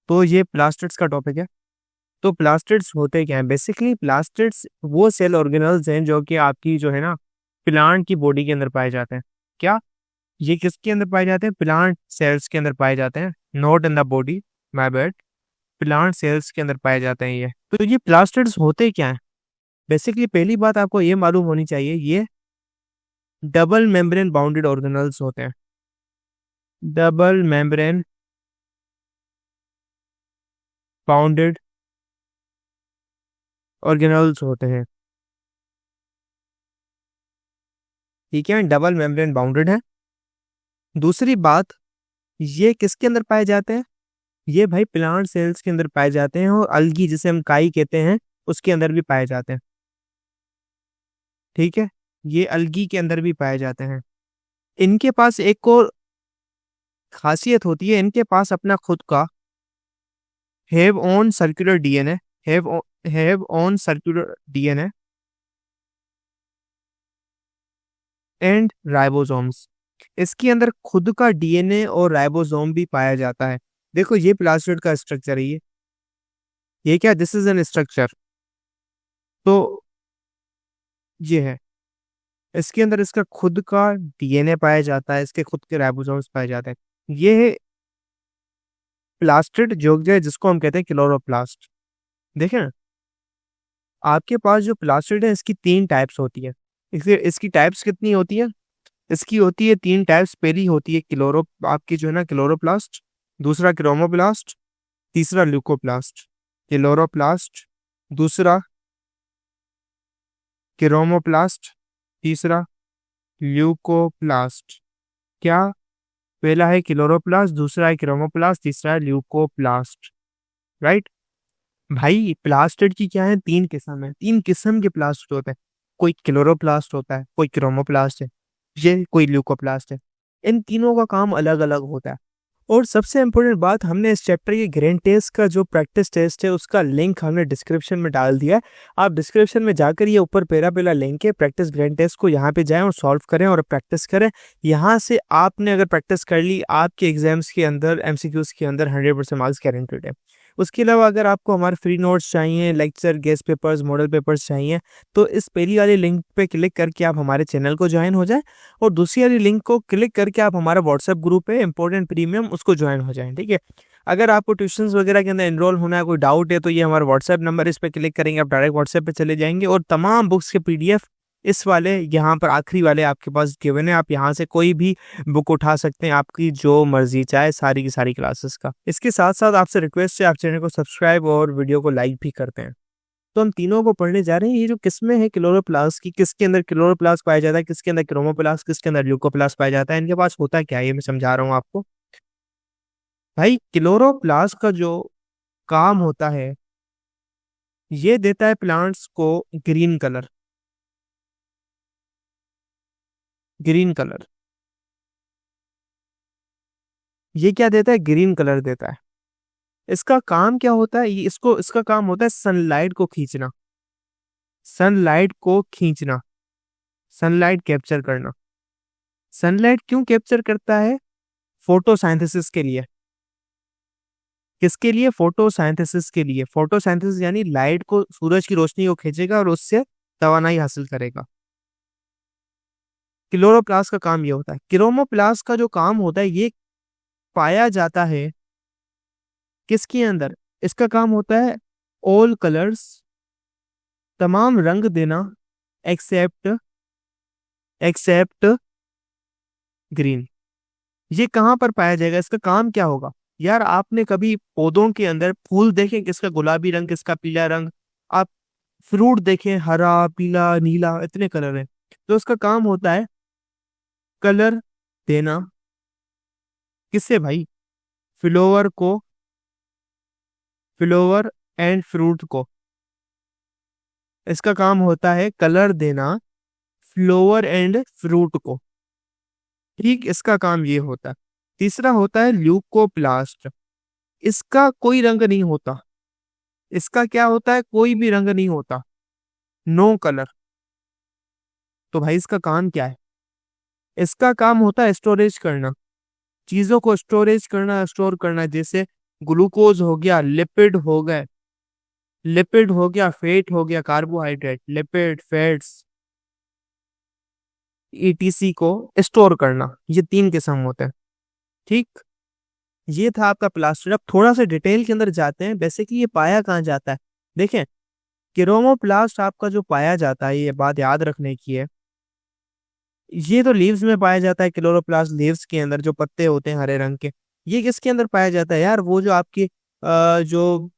तो ये प्लास्टिड्स का टॉपिक है। तो प्लास्टिड्स होते क्या हैं? बेसिकली प्लास्टिड्स वो सेल ऑर्गेनल्स हैं जो कि आपकी जो है ना प्लांट की बॉडी के अंदर पाए जाते हैं। क्या ये किसके अंदर पाए जाते हैं? प्लांट सेल्स के अंदर पाए जाते हैं, not in the body, my bad. Plant cells के अंदर पाए जाते हैं ये। तो ये प्लास्टिड्स होते क्या हैं? बेसिकली पहली बात आपको ये मालूम होनी चाहिए, ये डबल मेम्ब्रेन बाउंडेड ऑर्गेनल्स होते हैं। डबल मेम्ब्रेन बाउंडेड ऑर्गेनल्स होते हैं। ठीक है, डबल मेम्ब्रेन बाउंडेड है। दूसरी बात, ये किसके अंदर पाए जाते हैं? ये भाई प्लांट सेल्स के अंदर पाए जाते हैं, और अलगी जिसे हम काई कहते हैं उसके अंदर भी पाए जाते हैं। ठीक है, ये अलगी के अंदर भी पाए जाते हैं। इनके पास एक और खासियत होती है, इनके पास अपना खुद का have on circular DNA, have on circular DNA and ribosomes. इसके अंदर खुद का डीएनए और राइबोसोम भी पाया जाता है। देखो ये प्लास्टिड का स्ट्रक्चर है, ये क्या, दिस इज एन स्ट्रक्चर। तो ये है, इसके अंदर इसका खुद का डीएनए पाया जाता है, इसके खुद के राइबोसोम्स पाए जाते हैं। ये है प्लास्टिड, जो है जिसको हम कहते हैं क्लोरोप्लास्ट। देखें ना, आपके पास जो प्लास्टिड है इसकी 3 टाइप्स होती है। इसकी टाइप्स कितनी होती है? इसकी होती है 3 टाइप्स। पहली होती है आपकी जो है ना क्लोरोप्लास्ट, दूसरा क्रोमोप्लास्ट, तीसरा ल्यूकोप्लास्ट। क्लोरोप्लास्ट, दूसरा क्रोमोप्लास्ट, तीसरा ल्यूकोप्लास्ट। क्या? पहला है क्लोरोप्लास्ट, दूसरा है क्रोमोप्लास्ट, तीसरा है ल्यूकोप्लास्ट। राइट भाई, प्लास्टिड की क्या है, 3 किस्म है। 3 किस्म के प्लास्टिड होते हैं। कोई क्लोरोप्लास्ट होता है, कोई क्रोमोप्लास्ट है, ये कोई ल्यूकोप्लास्ट है। इन तीनों का काम अलग अलग होता है। और सबसे इम्पोर्टेंट बात, हमने इस चैप्टर के ग्रेन टेस्ट का जो प्रैक्टिस टेस्ट है उसका लिंक हमने डिस्क्रिप्शन में डाल दिया है। आप डिस्क्रिप्शन में जाकर ये ऊपर पहला लिंक है प्रैक्टिस ग्रेन टेस्ट को, यहाँ पे जाएं और सॉल्व करें और प्रैक्टिस करें। यहाँ से आपने अगर प्रैक्टिस कर ली, आपके एग्जाम्स के अंदर एमसीक्यूज के अंदर 100% मार्क्स गारंटेड है। उसके अलावा अगर आपको हमारे फ्री नोट्स चाहिए, lecture, guest papers, model papers चाहिए, तो इस पहली वाली लिंक पे क्लिक करके आप हमारे चैनल को ज्वाइन हो जाएं, और दूसरी वाली लिंक को क्लिक करके आप हमारा व्हाट्सएप ग्रुप है इंपॉर्टेंट प्रीमियम, उसको ज्वाइन हो जाएं। ठीक है, अगर आपको ट्यूशंस वगैरह के अंदर एनरोल होना है, कोई डाउट है, तो ये हमारा व्हाट्सएप नंबर, इस पर क्लिक करेंगे आप डायरेक्ट व्हाट्सएप पे चले जाएंगे, और तमाम बुक्स के पीडीएफ इस वाले यहाँ पर आखिरी वाले आपके पास गिवन है। आप यहाँ से कोई भी बुक उठा सकते हैं, आपकी जो मर्जी चाहे, सारी की सारी क्लासेस का। इसके साथ साथ आपसे रिक्वेस्ट है, आप चैनल को सब्सक्राइब और वीडियो को लाइक भी करते हैं। तो हम तीनों को पढ़ने जा रहे हैं। ये जो किस्में हैं क्लोरोप्लास्ट की, किसके अंदर क्लोरोप्लास्ट पाया जाता है, किसके अंदर क्रोमोप्लास्ट, किसके अंदर ल्यूकोप्लास्ट पाया जाता है, इनके पास होता क्या है, ये मैं समझा रहा हूँ आपको। भाई क्लोरोप्लास्ट का जो काम होता है, ये देता है प्लांट्स को ग्रीन कलर। ग्रीन कलर, ये क्या देता है? ग्रीन कलर देता है। इसका काम क्या होता है? इसका काम होता है सनलाइट को खींचना, सनलाइट को खींचना, सनलाइट कैप्चर करना। सनलाइट क्यों कैप्चर करता है? फोटोसाइंथेसिस के लिए। किसके लिए? फोटोसाइंथेसिस के लिए। फोटोसाइंथेसिस यानी लाइट को, सूरज की रोशनी को खींचेगा और उससे तवानाई हासिल करेगा। क्लोरोप्लास्ट का काम ये होता है। क्रोमोप्लास्ट का जो काम होता है, ये पाया जाता है किसके अंदर? इसका काम होता है ऑल कलर्स, तमाम रंग देना, एक्सेप्ट एक्सेप्ट ग्रीन। ये कहाँ पर पाया जाएगा? इसका काम क्या होगा? यार आपने कभी पौधों के अंदर फूल देखे, किसका गुलाबी रंग, किसका पीला रंग? आप फ्रूट देखें, हरा, पीला, नीला, इतने कलर हैं। तो उसका काम होता है कलर देना। किससे भाई? फ्लोवर को, फ्लोवर एंड फ्रूट को। इसका काम होता है कलर देना फ्लोवर एंड फ्रूट को। ठीक, इसका काम ये होता है। तीसरा होता है ल्यूकोप्लास्ट। इसका कोई रंग नहीं होता। इसका क्या होता है? कोई भी रंग नहीं होता, नो कलर। तो भाई इसका काम क्या है? इसका काम होता है स्टोरेज करना, चीजों को स्टोरेज करना, स्टोर करना। जैसे ग्लूकोज हो गया, लिपिड हो गया, फैट हो गया, कार्बोहाइड्रेट, लिपिड, फैट्स, ईटीसी को स्टोर करना, ये तीन किस्म होते हैं। ठीक, ये था आपका प्लास्टिड। अब थोड़ा सा डिटेल के अंदर जाते हैं, बेसिकली ये पाया कहाँ जाता है। देखें, क्रोमोप्लास्ट आपका जो पाया जाता है, ये बात याद रखने की है, ये तो लीव्स में पाया जाता है। क्लोरोप्लास्ट लीव्स के अंदर जो पत्ते होते हैं हरे रंग के, ये किसके अंदर पाया जाता है यार? वो जो आपके जो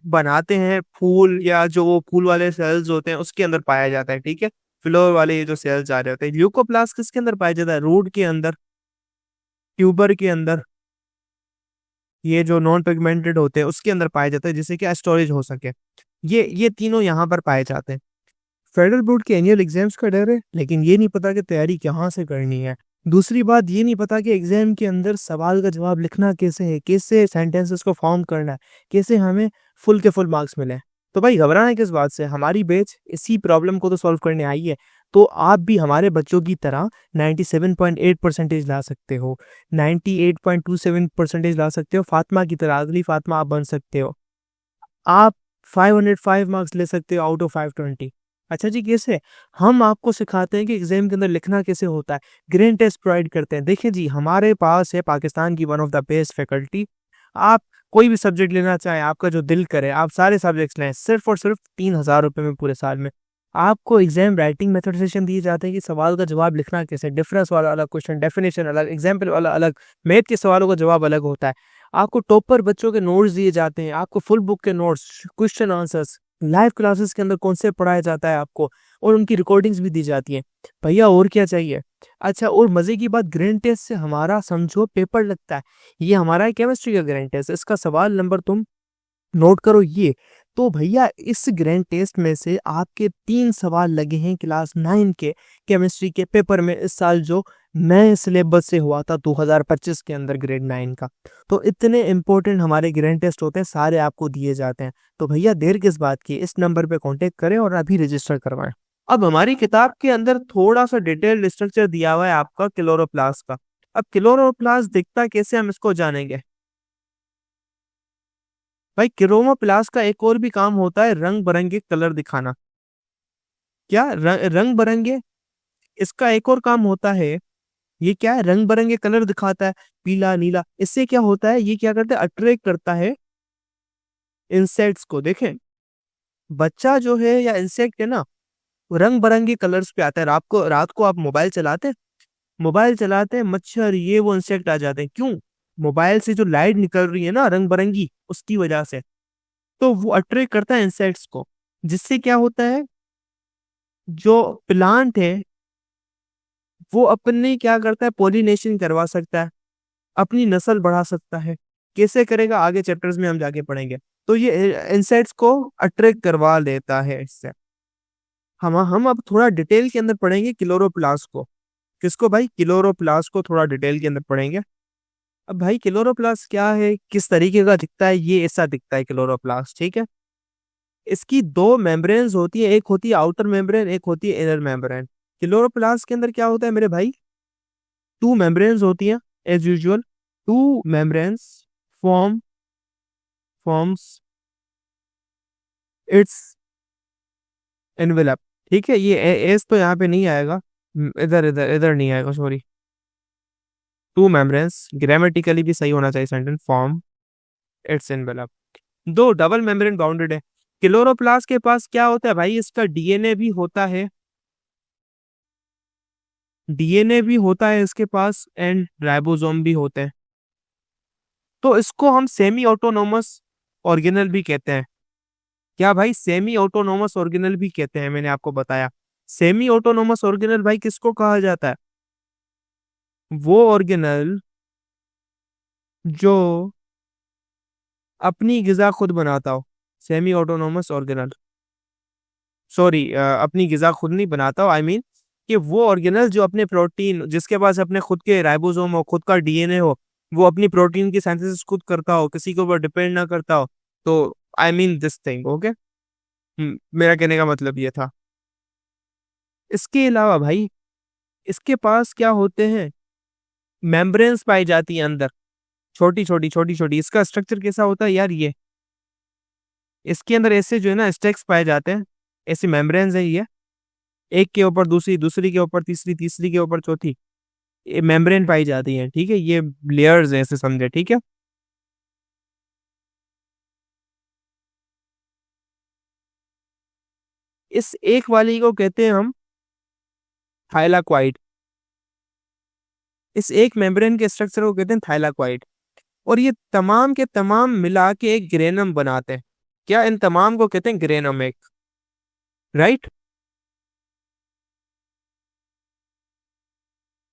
बनाते हैं फूल, या जो वो फूल वाले सेल्स होते हैं, उसके अंदर पाया जाता है। ठीक है, फ्लोर वाले ये जो सेल्स आ रहे होते हैं। ल्यूकोप्लास्ट किसके अंदर पाया जाता है? रूट के अंदर, ट्यूबर के अंदर, ये जो नॉन पिगमेंटेड होते हैं उसके अंदर पाया जाता है, जिससे कि स्टोरेज हो सके। ये तीनों यहाँ पर पाए जाते हैं। फेडरल बोर्ड के एनुअल एग्जाम्स का डर है, लेकिन ये नहीं पता कि तैयारी कहाँ से करनी है। दूसरी बात, ये नहीं पता कि एग्जाम के अंदर सवाल का जवाब लिखना कैसे है, कैसे सेंटेंसेस को फॉर्म करना है, कैसे हमें फुल के फुल मार्क्स मिले। तो भाई घबराना किस बात से, हमारी बैच इसी प्रॉब्लम को तो सॉल्व करने आई है। तो आप भी हमारे बच्चों की तरह 97.8 परसेंटेज ला सकते हो, 98.27 परसेंटेज ला सकते हो, फातिमा की तरह, अगली फातिमा आप बन सकते हो। आप 505 मार्क्स ले सकते हो आउट ऑफ 520। अच्छा जी, कैसे? हम आपको सिखाते हैं कि एग्जाम के अंदर लिखना कैसे होता है, ग्रैंड टेस्ट प्रोवाइड करते हैं। देखिए जी, हमारे पास है पाकिस्तान की one of the best faculty. आप कोई भी सब्जेक्ट लेना चाहें, आपका जो दिल करे, आप सारे सब्जेक्ट्स लें, सिर्फ और सिर्फ 3,000 रुपये में पूरे साल में। आपको एग्जाम राइटिंग मेथड सेशन दिए जाते हैं कि सवाल का जवाब लिखना कैसे, डिफरेंस वाला अलग क्वेश्चन, डेफिनेशन अलग, एग्जाम्पल वाला अलग, मैथ के सवालों का जवाब अलग होता है। आपको टॉपर बच्चों के नोट्स दिए जाते हैं, आपको फुल बुक के notes, question answers, live classes के अंदर कॉन्सेप्ट पढ़ाया जाता है आपको, और उनकी रिकॉर्डिंग्स भी दी जाती हैं। भैया और क्या चाहिए? अच्छा, और मजे की बात, ग्रैंड टेस्ट से हमारा समझो पेपर लगता है। ये हमारा है केमिस्ट्री का ग्रैंड टेस्ट, इसका सवाल नंबर तुम नोट करो ये। तो भैया इस ग्रैंड टेस्ट में से आपके 3 सवाल लगे हैं क्लास 9 के केमिस्ट्री के पेपर में, इस साल जो नए सिलेबस से हुआ था 2025 के अंदर ग्रेड 9 का। तो इतने इंपॉर्टेंट हमारे ग्रैंड टेस्ट होते हैं, सारे आपको दिए जाते हैं। तो भैया देर किस बात की, इस नंबर पे कांटेक्ट करें और अभी रजिस्टर करवाएं। अब हमारी किताब के अंदर थोड़ा सा डिटेल्ड स्ट्रक्चर दिया हुआ है आपका क्लोरोप्लास्ट का। अब क्लोरोप्लास्ट दिखता कैसे, हम इसको जानेंगे। भाई क्रोमोप्लास्ट का एक और भी काम होता है, रंग बिरंगे कलर दिखाना। क्या रंग बिरंगे, इसका एक और काम होता है। ये क्या है, रंग बिरंगे कलर दिखाता है, पीला, नीला। इससे क्या होता है, ये क्या करता है, अट्रैक्ट करता है इंसेक्ट्स को। देखें, बच्चा जो है या इंसेक्ट है ना, वो रंग बिरंगे कलर्स पे आता है। रात को आप मोबाइल चलाते हैं, मच्छर, ये वो इंसेक्ट आ जाते हैं। क्यों? मोबाइल से जो लाइट निकल रही है ना रंग बिरंगी, उसकी वजह से। तो वो अट्रैक्ट करता है इंसेक्ट्स को, जिससे क्या होता है, जो प्लांट है वो अपने क्या करता है, पॉलिनेशन करवा सकता है, अपनी नस्ल बढ़ा सकता है। कैसे करेगा, आगे चैप्टर्स में हम जाके पढ़ेंगे। तो ये इंसेक्ट्स को अट्रैक्ट करवा लेता है इससे। हम अब थोड़ा डिटेल के अंदर पढ़ेंगे क्लोरोप्लास्ट को। किसको भाई? क्लोरोप्लास्ट को थोड़ा डिटेल के अंदर पढ़ेंगे। अब भाई क्लोरोप्लास्ट क्या है, किस तरीके का दिखता है, ये ऐसा दिखता है क्लोरोप्लास्ट। ठीक है, इसकी दो मेम्ब्रेन्स होती है, एक होती है आउटर मेम्ब्रेन, एक होती है इनर मेम्ब्रेन। क्लोरोप्लास्ट के अंदर क्या होता है मेरे भाई, 2 मेम्ब्रेन्स होती हैं as usual. 2 membranes form forms its envelope. ठीक है, ये एस तो यहाँ पे नहीं आएगा, इधर इधर इधर नहीं आएगा, सॉरी। 2 मेम्ब्रेन्स, ग्रामेटिकली भी सही होना चाहिए सेंटेंस, फॉर्म इट्स एनवेलप। दो डबल मेम्ब्रेन बाउंडेड है। क्लोरोप्लास्ट के पास क्या होता है भाई, इसका डीएनए भी होता है, इसके पास, एंड राइबोसोम भी होते हैं। तो इसको हम सेमी ऑटोनोमस ऑर्गेनल भी कहते हैं। क्या भाई? सेमी ऑटोनोमस ऑर्गेनल भी कहते हैं, मैंने आपको बताया। सेमी ऑटोनोमस ऑर्गेनल भाई किसको कहा जाता है? वो ऑर्गेनल जो अपनी गिजा खुद बनाता हो, सेमी ऑटोनोमस ऑर्गेनल। सॉरी, अपनी गिजा खुद नहीं बनाता हो, आई मीन कि वो ऑर्गेनल जो अपने प्रोटीन, जिसके पास अपने खुद के राइबोसोम हो, खुद का डीएनए हो, वो अपनी प्रोटीन की सिंथेसिस खुद करता हो, किसी के ऊपर डिपेंड ना करता हो। तो I mean this thing, okay. मेरा कहने का मतलब ये था। इसके अलावा भाई इसके पास क्या होते हैं, मेम्ब्रेन्स पाई जाती है अंदर। छोटी छोटी छोटी छोटी। इसका स्ट्रक्चर कैसा होता है यार, ये इसके अंदर ऐसे जो है ना स्टेक्स पाए जाते हैं, ऐसे मेम्ब्रेन्स है ये, एक के ऊपर दूसरी, दूसरी के ऊपर तीसरी, तीसरी के ऊपर चौथी, ये मेम्ब्रेन पाई जाती है, ठीक है, ये लेयर्स है ऐसे समझे, ठीक है। इस एक वाली को कहते हैं हम थाइलाक्वाइड, इस एक मेम्ब्रेन के स्ट्रक्चर को कहते हैं थाइलाक्वाइड। और ये तमाम के तमाम मिला के एक ग्रेनम बनाते हैं। क्या इन तमाम को कहते हैं ग्रेनम एक, राइट।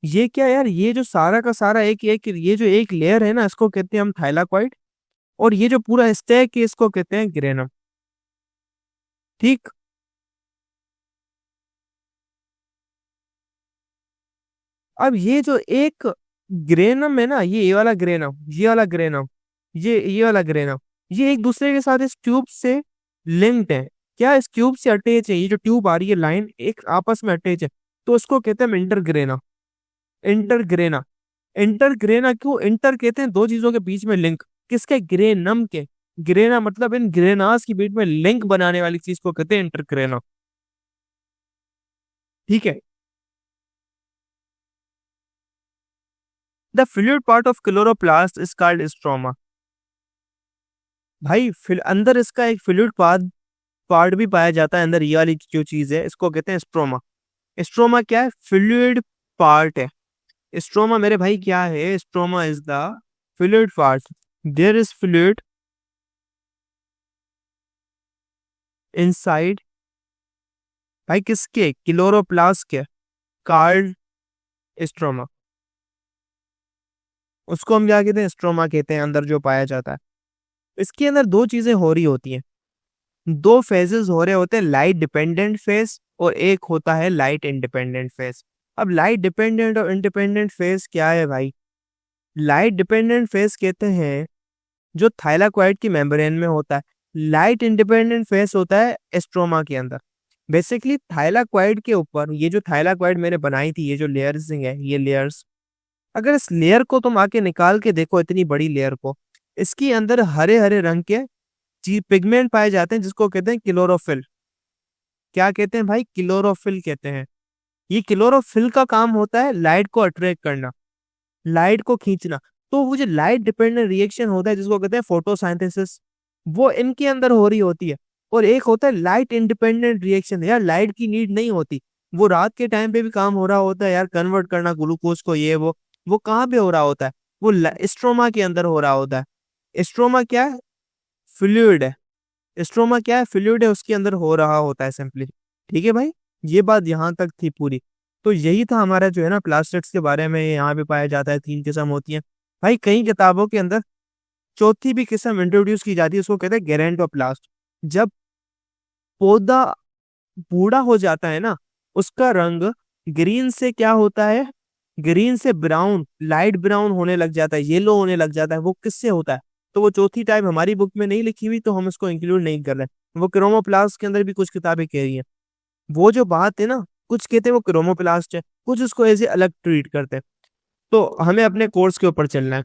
ये क्या यार, ये जो सारा का सारा एक एक ये जो एक लेयर है ना, इसको कहते हैं हम थाइलाक्वाइड। और ये जो पूरा स्टैक है इसको कहते हैं ग्रेनम, ठीक। अब ये जो एक ग्रेनम है ना, ये वाला ग्रेनम, ये वाला ग्रेनम, ये वाला ग्रेनम, ये एक दूसरे के साथ इस ट्यूब से लिंक्ड है। क्या इस ट्यूब से अटैच है, ये जो ट्यूब आ रही है लाइन एक आपस में अटैच है, तो उसको कहते हैं इंटरग्रेना। इंटरग्रेना, इंटरग्रेना क्यों इंटर कहते हैं, दो चीजों के बीच में लिंक, किसके, ग्रेनम के। ग्रेना मतलब इन ग्रेनास के बीच में लिंक बनाने वाली चीज को कहते हैं इंटरग्रेना, ठीक है। The fluid part of chloroplast is called stroma. भाई फिर अंदर इसका एक फ्लूइड पार्ट पार्ट भी पाया जाता है, अंदर ये वाली जो चीज है इसको कहते हैं स्ट्रोमा। स्ट्रोमा क्या है, फ्लूइड पार्ट है। स्ट्रोमा मेरे भाई क्या है, stroma is the fluid part, there is fluid inside, भाई किसके, क्लोरोप्लास्ट के, कॉल्ड स्ट्रोमा। उसको हम क्या कहते हैं, स्ट्रोमा कहते हैं, अंदर जो पाया जाता है। इसके अंदर दो चीजें हो रही होती हैं, दो फेजेस हो रहे होते हैं, लाइट डिपेंडेंट फेज और एक होता है लाइट इंडिपेंडेंट फेज। अब लाइट डिपेंडेंट और इंडिपेंडेंट फेज क्या है भाई, लाइट डिपेंडेंट फेज कहते हैं जो थाइलाक्वाइड की मेम्ब्रेन में होता है, लाइट इंडिपेंडेंट फेज होता है एस्ट्रोमा के अंदर। बेसिकली थाइलाक्वाइड के ऊपर, ये जो थाइलाक्वाइड मैंने बनाई थी, ये जो लेयर्स है, ये लेयर्स, अगर इस लेयर को तुम आके निकाल के देखो, इतनी बड़ी लेयर को, इसके अंदर हरे हरे रंग के जी पिगमेंट पाए जाते हैं जिसको कहते हैं क्लोरोफिल। क्या कहते हैं भाई, क्लोरोफिल कहते हैं। ये क्लोरोफिल का काम होता है लाइट को अट्रैक्ट करना, लाइट को खींचना। तो वो जो लाइट डिपेंडेंट रिएक्शन होता है जिसको कहते हैं फोटोसाइंथेसिस, वो इनके अंदर हो रही होती है। और एक होता है लाइट इंडिपेंडेंट रिएक्शन, यार लाइट की नीड नहीं होती, वो रात के टाइम पे भी काम हो रहा होता है यार, कन्वर्ट करना ग्लूकोज को, ये वो कहाँ पे हो रहा होता है, वो स्ट्रोमा के अंदर हो रहा होता है। स्ट्रोमा क्या है, फ्लूइड है। स्ट्रोमा क्या है, फ्लूइड है, उसके अंदर हो रहा होता है सिंपली, ठीक है भाई। ये बात यहाँ तक थी पूरी। तो यही था हमारा जो है ना प्लास्टिक्स के बारे में, यहाँ पे पाया जाता है, तीन किस्म होती है भाई। कई किताबों के अंदर चौथी भी किस्म इंट्रोड्यूस की जाती है, उसको कहते हैं गेरेंटोप्लास्ट। जब पौधा बूढ़ा हो जाता है ना, उसका रंग ग्रीन से क्या होता है, ग्रीन से ब्राउन, लाइट ब्राउन होने लग जाता है, येलो होने लग जाता है। वो किससे होता है, तो वो चौथी टाइप हमारी बुक में नहीं लिखी हुई, तो हम इसको इंक्लूड नहीं कर रहे हैं। वो क्रोमोप्लास्ट के अंदर भी कुछ किताबें कह रही हैं, वो जो बात है ना, कुछ कहते हैं वो क्रोमोप्लास्ट है, कुछ उसको ऐसे अलग ट्रीट करते हैं। तो हमें अपने कोर्स के ऊपर चलना है।